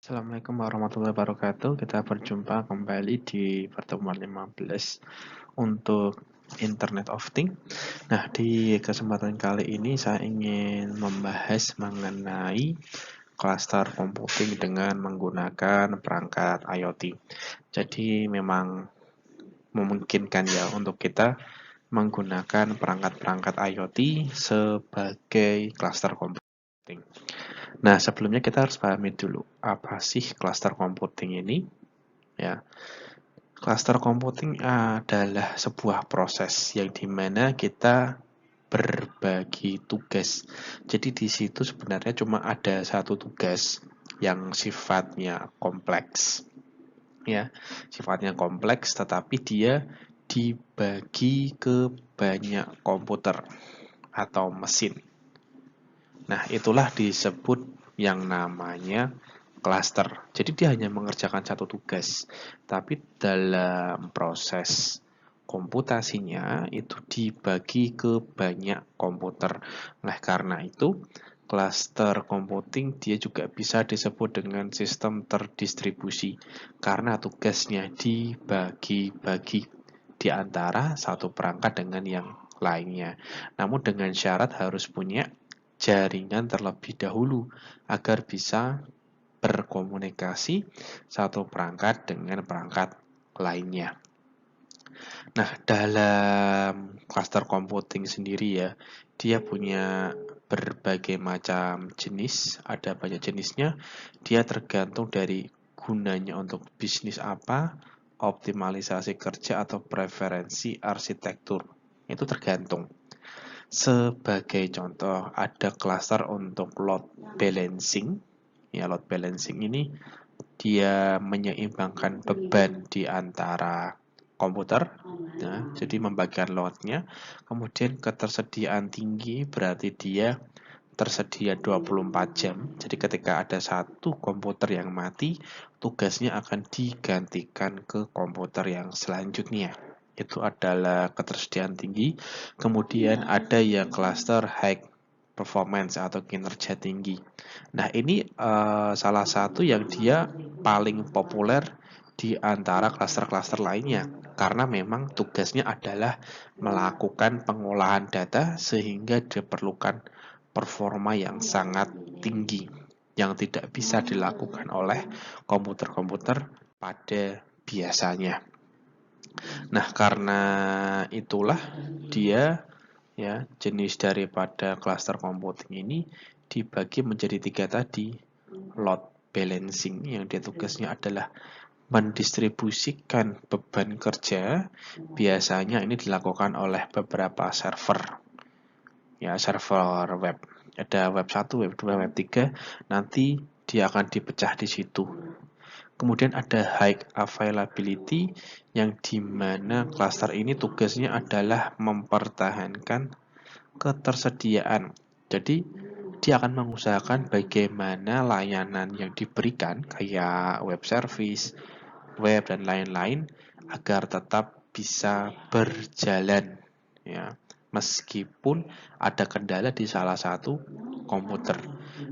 Assalamualaikum warahmatullahi wabarakatuh. Kita berjumpa kembali di pertemuan 15 untuk Internet of Things. Nah, di kesempatan kali ini saya ingin membahas mengenai cluster computing dengan menggunakan perangkat IoT. Jadi memang memungkinkan ya untuk kita menggunakan perangkat-perangkat IoT sebagai cluster computing. Nah, sebelumnya kita harus pahami dulu apa sih cluster computing ini, ya. Cluster computing adalah sebuah proses yang dimana kita berbagi tugas. Jadi di situ sebenarnya cuma ada satu tugas yang sifatnya kompleks, ya. Sifatnya kompleks, tetapi dia dibagi ke banyak komputer atau mesin. Nah, itulah disebut yang namanya cluster. Jadi dia hanya mengerjakan satu tugas, tapi dalam proses komputasinya itu dibagi ke banyak komputer. Nah, karena itu cluster computing dia juga bisa disebut dengan sistem terdistribusi karena tugasnya dibagi-bagi di antara satu perangkat dengan yang lainnya. Namun dengan syarat harus punya jaringan terlebih dahulu agar bisa berkomunikasi satu perangkat dengan perangkat lainnya. Nah, dalam cluster computing sendiri ya, dia punya berbagai macam jenis, ada banyak jenisnya. Dia tergantung dari gunanya untuk bisnis apa, optimalisasi kerja atau preferensi arsitektur. Itu tergantung. Sebagai contoh, ada cluster untuk load balancing. Ya, load balancing ini dia menyeimbangkan beban di antara komputer. Nah, jadi membagikan loadnya. Kemudian ketersediaan tinggi berarti dia tersedia 24 jam. Jadi ketika ada satu komputer yang mati, tugasnya akan digantikan ke komputer yang selanjutnya. Itu adalah ketersediaan tinggi. Kemudian ada yang cluster high performance atau kinerja tinggi. Nah, ini salah satu yang dia paling populer di antara cluster-cluster lainnya karena memang tugasnya adalah melakukan pengolahan data sehingga diperlukan performa yang sangat tinggi yang tidak bisa dilakukan oleh komputer-komputer pada biasanya. Nah, karena itulah dia ya jenis daripada cluster computing ini dibagi menjadi tiga tadi. Load balancing yang dia tugasnya adalah mendistribusikan beban kerja. Biasanya ini dilakukan oleh beberapa server. Ya, server web. Ada web 1, web 2, web 3. Nanti dia akan dipecah di situ. Kemudian ada high availability yang dimana cluster ini tugasnya adalah mempertahankan ketersediaan. Jadi dia akan mengusahakan bagaimana layanan yang diberikan kayak web service, web dan lain-lain agar tetap bisa berjalan ya meskipun ada kendala di salah satu komputer.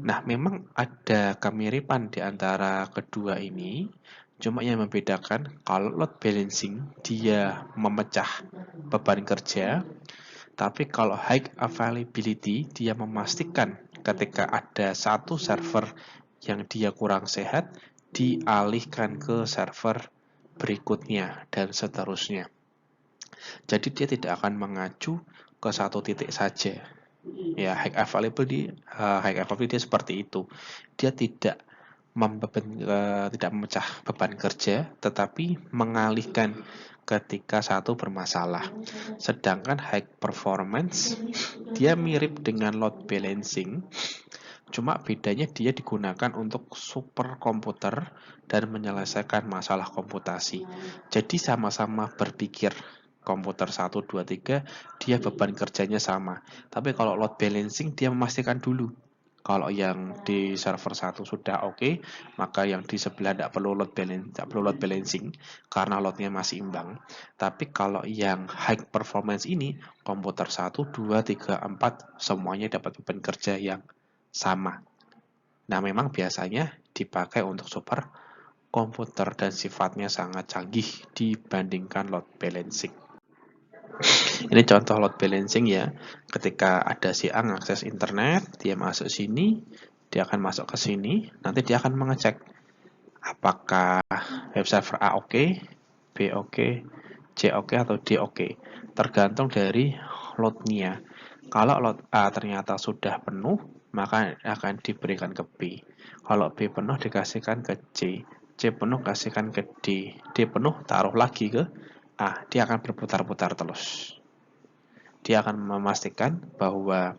Nah, memang ada kemiripan di antara kedua ini. Cuma yang membedakan kalau load balancing dia memecah beban kerja, tapi kalau high availability dia memastikan ketika ada satu server yang dia kurang sehat dialihkan ke server berikutnya dan seterusnya. Jadi dia tidak akan mengacu ke satu titik saja. Ya, high availability seperti itu. Dia tidak tidak memecah beban kerja, tetapi mengalihkan ketika satu bermasalah. Sedangkan high performance dia mirip dengan load balancing, cuma bedanya dia digunakan untuk superkomputer dan menyelesaikan masalah komputasi. Jadi sama-sama berpikir komputer 1, 2, 3, dia beban kerjanya sama. Tapi kalau load balancing dia memastikan dulu kalau yang di server 1 sudah oke, maka yang di sebelah tidak perlu load balancing karena loadnya masih imbang. Tapi kalau yang high performance ini, komputer 1, 2, 3, 4 semuanya dapat beban kerja yang sama. Nah, memang biasanya dipakai untuk super komputer dan sifatnya sangat canggih dibandingkan load balancing. Ini contoh load balancing ya. Ketika ada si A mengakses internet, dia masuk sini, dia akan masuk ke sini, nanti dia akan mengecek apakah web server A oke, B oke, C oke atau D oke. Tergantung dari load-nya. Kalau load A ternyata sudah penuh, maka akan diberikan ke B. Kalau B penuh dikasihkan ke C. C penuh kasihkan ke D. D penuh taruh lagi ke A. Dia akan berputar-putar terus. Dia akan memastikan bahwa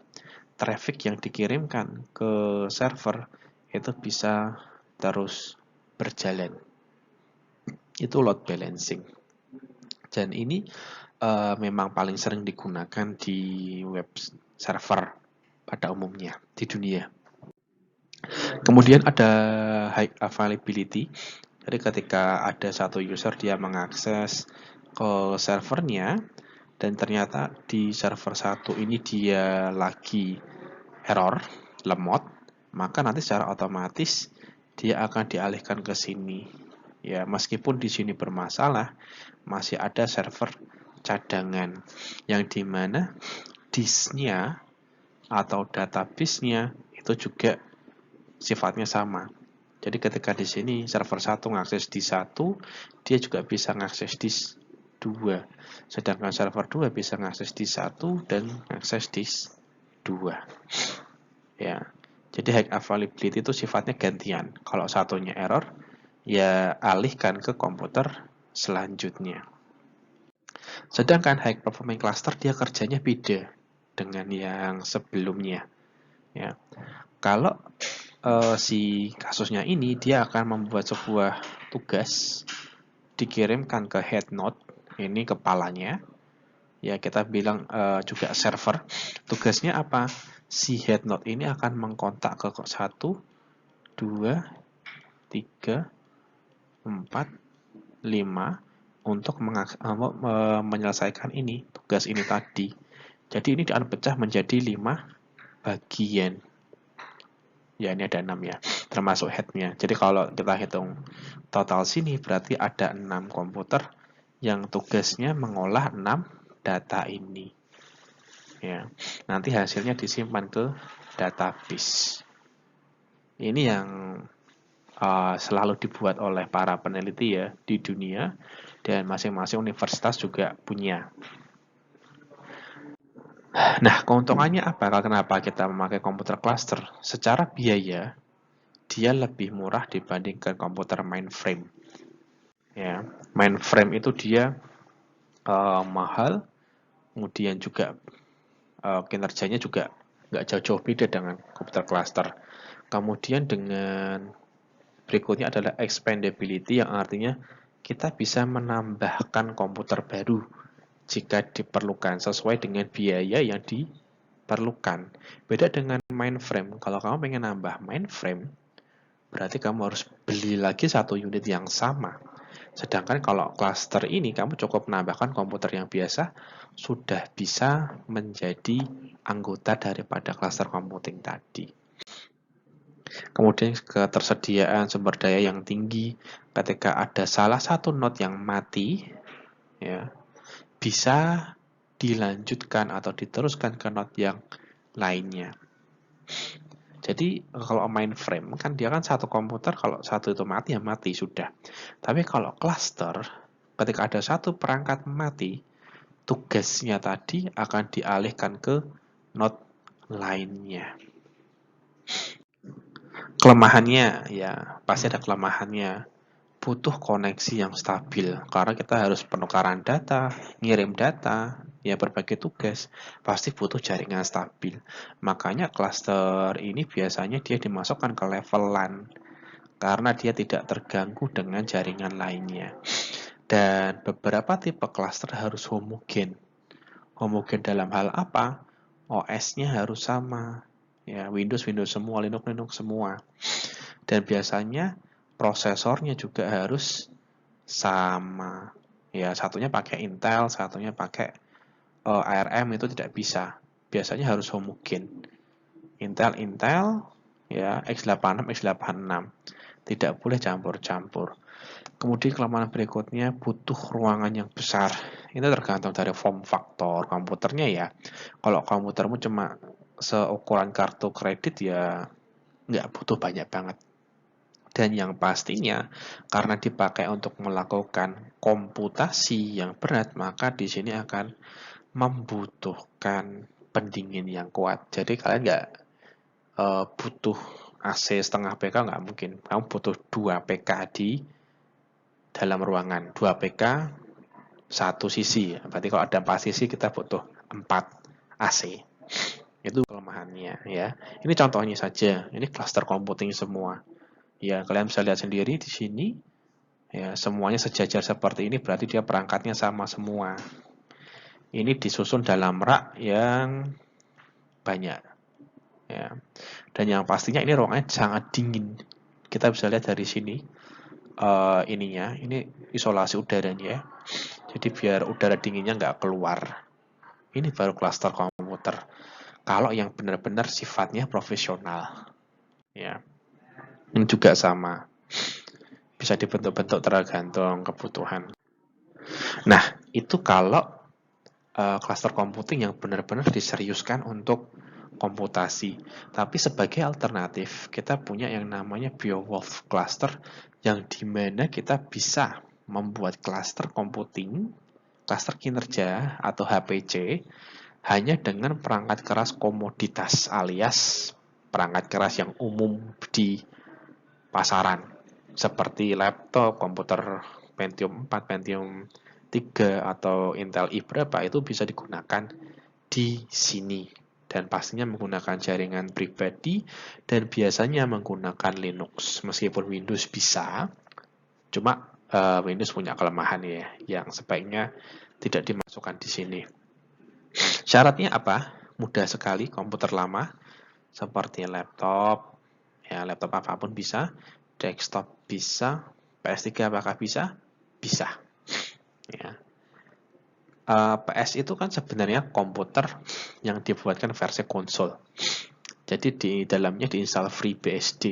traffic yang dikirimkan ke server itu bisa terus berjalan. Itu load balancing. Dan ini memang paling sering digunakan di web server pada umumnya di dunia. Kemudian ada high availability. Jadi ketika ada satu user dia mengakses ke servernya dan ternyata di server satu ini dia lagi error, lemot, maka nanti secara otomatis dia akan dialihkan ke sini. Ya, meskipun di sini bermasalah, masih ada server cadangan yang dimana disknya atau database-nya itu juga sifatnya sama. Jadi ketika di sini server 1 mengakses disk 1, dia juga bisa mengakses disk 2. Sedangkan server 2 bisa mengakses disk 1 dan mengakses disk 2. Ya. Jadi high availability itu sifatnya gantian. Kalau satunya error, ya alihkan ke komputer selanjutnya. Sedangkan high performing cluster dia kerjanya beda dengan yang sebelumnya. Ya. Kalau si kasusnya ini dia akan membuat sebuah tugas dikirimkan ke head node, ini kepalanya. Ya, kita bilang juga server. Tugasnya apa? Si head node ini akan mengkontak ke 1, 2, 3, 4, 5 untuk menyelesaikan ini, tugas ini tadi. Jadi ini akan pecah menjadi 5 bagian. Ya, ini ada 6 ya, termasuk headnya. Jadi kalau kita hitung total sini berarti ada 6 komputer yang tugasnya mengolah 6 data ini. Ya, nanti hasilnya disimpan ke database. Ini yang selalu dibuat oleh para peneliti ya di dunia, dan masing-masing universitas juga punya. Nah, keuntungannya apa? Kenapa kita memakai komputer cluster? Secara biaya, dia lebih murah dibandingkan komputer mainframe. Ya, mainframe itu dia mahal, kemudian juga kinerjanya juga nggak jauh-jauh beda dengan komputer cluster. Kemudian dengan berikutnya adalah expandability, yang artinya kita bisa menambahkan komputer baru jika diperlukan sesuai dengan biaya yang diperlukan. Beda dengan mainframe. Kalau kamu pengen nambah mainframe, berarti kamu harus beli lagi satu unit yang sama. Sedangkan kalau cluster ini kamu cukup menambahkan komputer yang biasa, sudah bisa menjadi anggota daripada cluster computing tadi. Kemudian ketersediaan sumber daya yang tinggi. Ketika ada salah satu node yang mati, ya, bisa dilanjutkan atau diteruskan ke node yang lainnya. Jadi kalau mainframe kan dia kan satu komputer, kalau satu itu mati ya mati sudah. Tapi kalau cluster, ketika ada satu perangkat mati, tugasnya tadi akan dialihkan ke node lainnya. Kelemahannya ya pasti ada kelemahannya. Butuh koneksi yang stabil karena kita harus penukaran data, ngirim data, ya berbagai tugas pasti butuh jaringan stabil. Makanya cluster ini biasanya dia dimasukkan ke level LAN karena dia tidak terganggu dengan jaringan lainnya. Dan beberapa tipe cluster harus homogen. Homogen dalam hal apa? OS-nya harus sama. Ya, Windows semua, Linux semua. Dan biasanya prosesornya juga harus sama. Ya, satunya pakai Intel, satunya pakai ARM, itu tidak bisa. Biasanya harus homogen. Intel, ya, x86, x86. Tidak boleh campur-campur. Kemudian kelemahan berikutnya butuh ruangan yang besar. Ini tergantung dari form faktor komputernya ya. Kalau komputermu cuma seukuran kartu kredit ya nggak butuh banyak banget. Dan yang pastinya karena dipakai untuk melakukan komputasi yang berat, maka di sini akan membutuhkan pendingin yang kuat. Jadi kalian nggak butuh AC setengah PK, nggak mungkin. Kamu butuh 2 PK di dalam ruangan. 2 PK satu sisi. Berarti kalau ada 4 sisi kita butuh 4 AC. Itu kelemahannya ya. Ini contohnya saja. Ini cluster computing semua. Ya, kalian bisa lihat sendiri di sini. Ya, semuanya sejajar seperti ini berarti dia perangkatnya sama semua. Ini disusun dalam rak yang banyak. Ya. Dan yang pastinya ini ruangannya sangat dingin. Kita bisa lihat dari sini ininya, ini isolasi udaranya. Jadi biar udara dinginnya nggak keluar. Ini baru cluster komputer. Kalau yang benar-benar sifatnya profesional, ya, ini juga sama. Bisa dibentuk-bentuk tergantung kebutuhan. Nah, itu kalau cluster computing yang benar-benar diseriuskan untuk komputasi. Tapi sebagai alternatif, kita punya yang namanya Beowulf cluster yang dimana kita bisa membuat cluster computing, cluster kinerja atau HPC hanya dengan perangkat keras komoditas alias perangkat keras yang umum di pasaran seperti laptop, komputer Pentium 4, Pentium 3 atau Intel i berapa itu bisa digunakan di sini dan pastinya menggunakan jaringan pribadi dan biasanya menggunakan Linux meskipun Windows bisa cuma Windows punya kelemahan ya yang sebaiknya tidak dimasukkan di sini. Syaratnya apa? Mudah sekali, komputer lama seperti laptop, ya laptop apapun bisa, desktop bisa, PS3 apakah bisa? Bisa. Ya. PS itu kan sebenarnya komputer yang dibuatkan versi konsol. Jadi di dalamnya diinstal FreeBSD,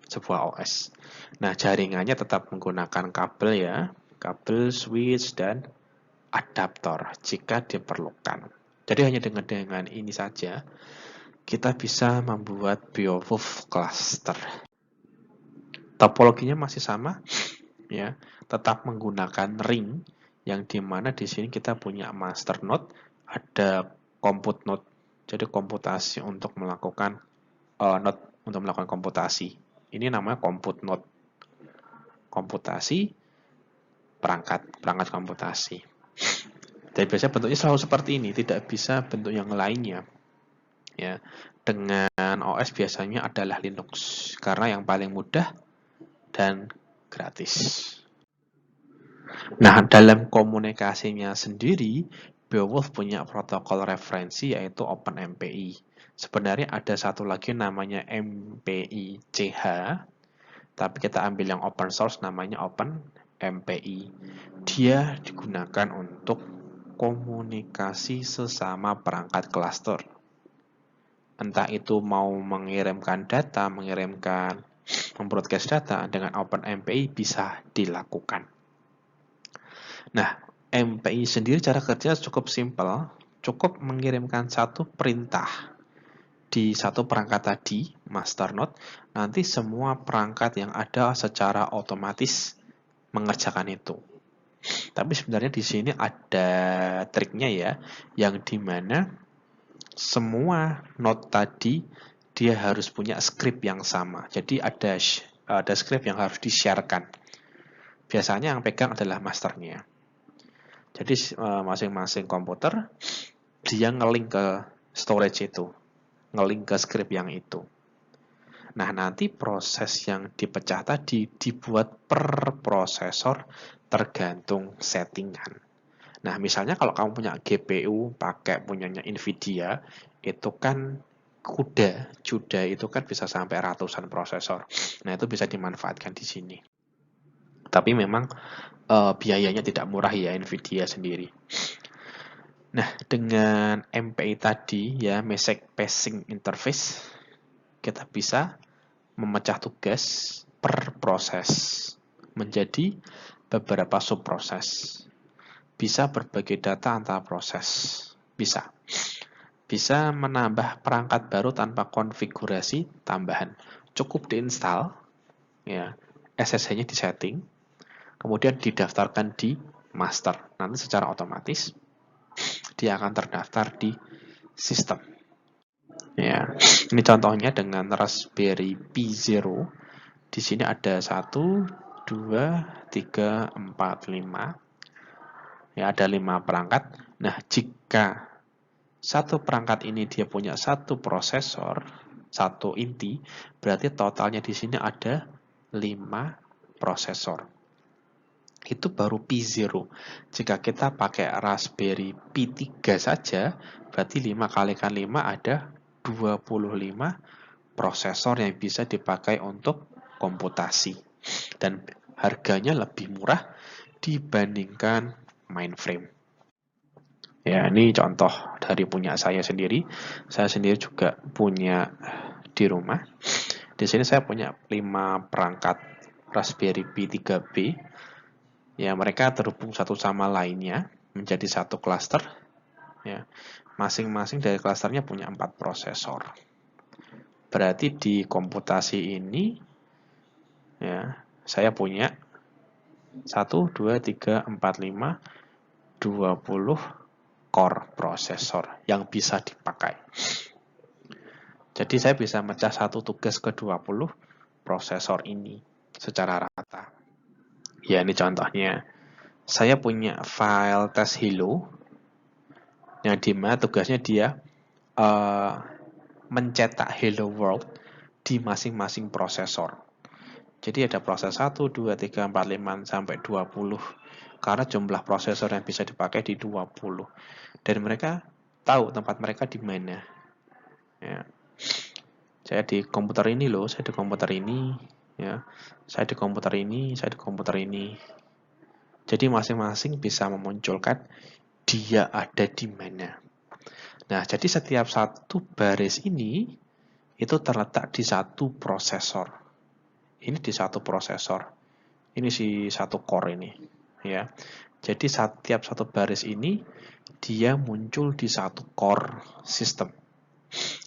sebuah OS. Nah, jaringannya tetap menggunakan kabel ya, kabel, switch, dan adaptor jika diperlukan. Jadi hanya dengan ini saja kita bisa membuat Beowulf cluster. Topologinya masih sama, ya, tetap menggunakan ring yang dimana di sini kita punya master node, ada compute node, jadi komputasi untuk melakukan node untuk melakukan komputasi. Ini namanya compute node, komputasi perangkat komputasi. Dan biasanya bentuknya selalu seperti ini, tidak bisa bentuk yang lainnya. Ya, dengan OS biasanya adalah Linux karena yang paling mudah dan gratis. Nah, dalam komunikasinya sendiri, Beowulf punya protokol referensi yaitu OpenMPI. Sebenarnya ada satu lagi namanya MPI-CH, tapi kita ambil yang open source namanya OpenMPI. Dia digunakan untuk komunikasi sesama perangkat cluster. Entah itu mau mengirimkan data, membroadcast data dengan OpenMPI bisa dilakukan. Nah, MPI sendiri cara kerja cukup simpel, cukup mengirimkan satu perintah di satu perangkat tadi, master node, nanti semua perangkat yang ada secara otomatis mengerjakan itu. Tapi sebenarnya di sini ada triknya ya, yang dimana semua node tadi dia harus punya script yang sama. Jadi ada script yang harus di-sharekan. Biasanya yang pegang adalah masternya. Jadi masing-masing komputer dia ngelink ke storage itu, ngelink ke script yang itu. Nah, nanti proses yang dipecah tadi dibuat per prosesor tergantung settingan. Nah, misalnya kalau kamu punya GPU pakai punyanya Nvidia, itu kan CUDA itu kan bisa sampai ratusan prosesor. Nah, itu bisa dimanfaatkan di sini. Tapi memang biayanya tidak murah ya Nvidia sendiri. Nah, dengan MPI tadi ya, Message Passing Interface, kita bisa memecah tugas per proses menjadi beberapa subproses. Bisa berbagi data antar proses. Bisa menambah perangkat baru tanpa konfigurasi tambahan. Cukup diinstal, ya, SSH-nya disetting, kemudian didaftarkan di master. Nanti secara otomatis dia akan terdaftar di sistem. Ya, ini contohnya dengan Raspberry Pi Zero. Di sini ada 1, 2, 3, 4, 5. Ya, ada 5 perangkat. Nah, jika satu perangkat ini dia punya satu prosesor, satu inti, berarti totalnya di sini ada 5 prosesor. Itu baru Pi Zero. Jika kita pakai Raspberry Pi 3 saja, berarti 5 kalikan 5 ada 25 prosesor yang bisa dipakai untuk komputasi. Dan harganya lebih murah dibandingkan mainframe. Ya, ini contoh dari punya saya sendiri. Saya sendiri juga punya di rumah. Di sini saya punya 5 perangkat Raspberry Pi 3B. Ya, mereka terhubung satu sama lainnya menjadi satu klaster. Ya, masing-masing dari klasternya punya 4 prosesor. Berarti di komputasi ini, ya, saya punya 1, 2, 3, 4, 5, 20 core prosesor yang bisa dipakai. Jadi saya bisa mecah satu tugas ke 20 prosesor ini secara rata. Ya, ini contohnya. Saya punya file test hello yang dimana tugasnya dia mencetak hello world di masing-masing prosesor. Jadi ada proses 1, 2, 3, 4, 5, sampai 20. Karena jumlah prosesor yang bisa dipakai di 20. Dan mereka tahu tempat mereka di mana. Ya. Saya di komputer ini loh, saya di komputer ini. Ya. Saya di komputer ini, saya di komputer ini. Jadi masing-masing bisa memunculkan dia ada di mana. Nah, jadi setiap satu baris ini itu terletak di satu prosesor. Ini di satu prosesor. Ini si satu core ini, ya. Jadi setiap satu baris ini dia muncul di satu core sistem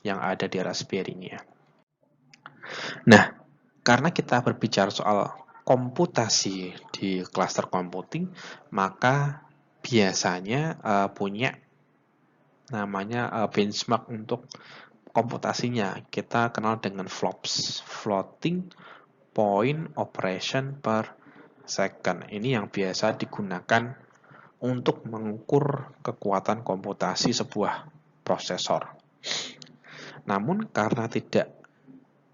yang ada di Raspberry-nya. Nah, karena kita berbicara soal komputasi di cluster computing, maka biasanya punya namanya benchmark untuk komputasinya. Kita kenal dengan FLOPS, Floating Point Operation per Second. Ini yang biasa digunakan untuk mengukur kekuatan komputasi sebuah prosesor. Namun karena tidak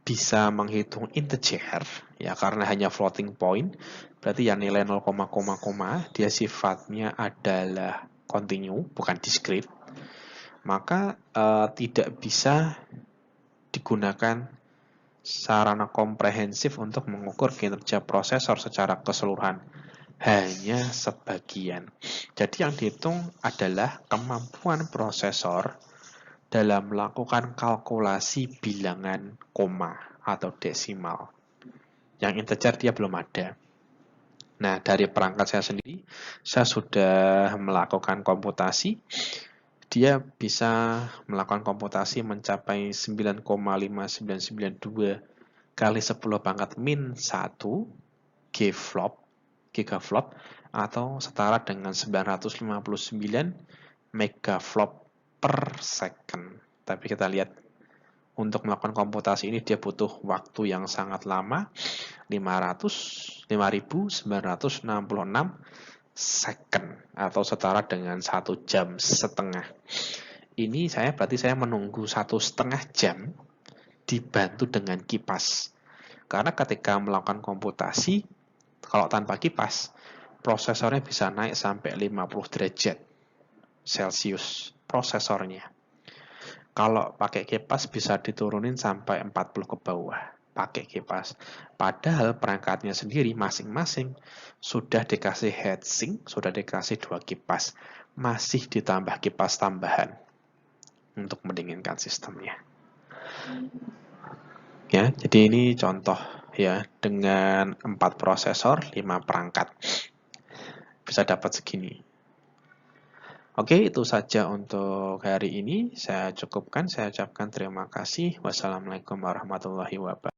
bisa menghitung integer, ya karena hanya floating point, berarti ya nilai 0, dia sifatnya adalah continue, bukan discrete, maka tidak bisa digunakan sarana komprehensif untuk mengukur kinerja prosesor secara keseluruhan, hanya sebagian. Jadi yang dihitung adalah kemampuan prosesor dalam melakukan kalkulasi bilangan koma atau desimal. Yang integer dia belum ada. Nah, dari perangkat saya sendiri, saya sudah melakukan komputasi. Dia bisa melakukan komputasi mencapai 9,5992 kali 10 pangkat min 1 gigaflop atau setara dengan 959 megaflop per second. Tapi kita lihat untuk melakukan komputasi ini dia butuh waktu yang sangat lama, 5.966 second atau setara dengan 1 jam setengah. Ini berarti saya menunggu 1,5 jam dibantu dengan kipas. Karena ketika melakukan komputasi, kalau tanpa kipas, prosesornya bisa naik sampai 50 derajat Celcius prosesornya. Kalau pakai kipas bisa diturunin sampai 40 ke bawah. Pakai kipas. Padahal perangkatnya sendiri masing-masing sudah dikasih heatsink, sudah dikasih 2 kipas. Masih ditambah kipas tambahan untuk mendinginkan sistemnya. ya. Jadi ini contoh ya, dengan 4 prosesor, 5 perangkat bisa dapat segini. Oke, itu saja untuk hari ini. Saya cukupkan, saya ucapkan terima kasih. Wassalamualaikum warahmatullahi wabarakatuh.